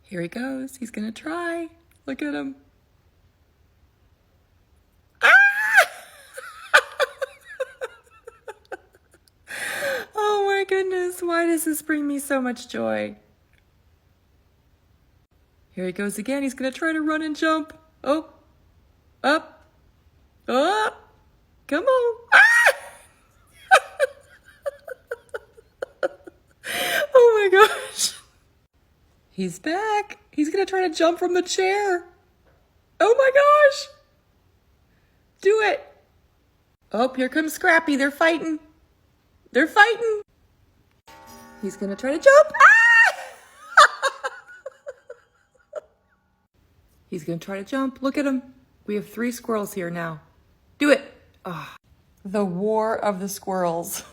Here he goes. He's gonna try. Look at him. Ah! Oh my goodness, why does this bring me so much joy? Here he goes again. He's gonna try to run and jump. Oh, up, up, come on. Ah! Oh my gosh. He's back. He's gonna try to jump from the chair. Oh my gosh. Do it. Oh, here comes Scrappy. They're fighting. They're fighting. He's gonna try to jump. Ah! He's gonna try to jump. Look at him. We have 3 squirrels here now. Do it. Oh, the war of the squirrels.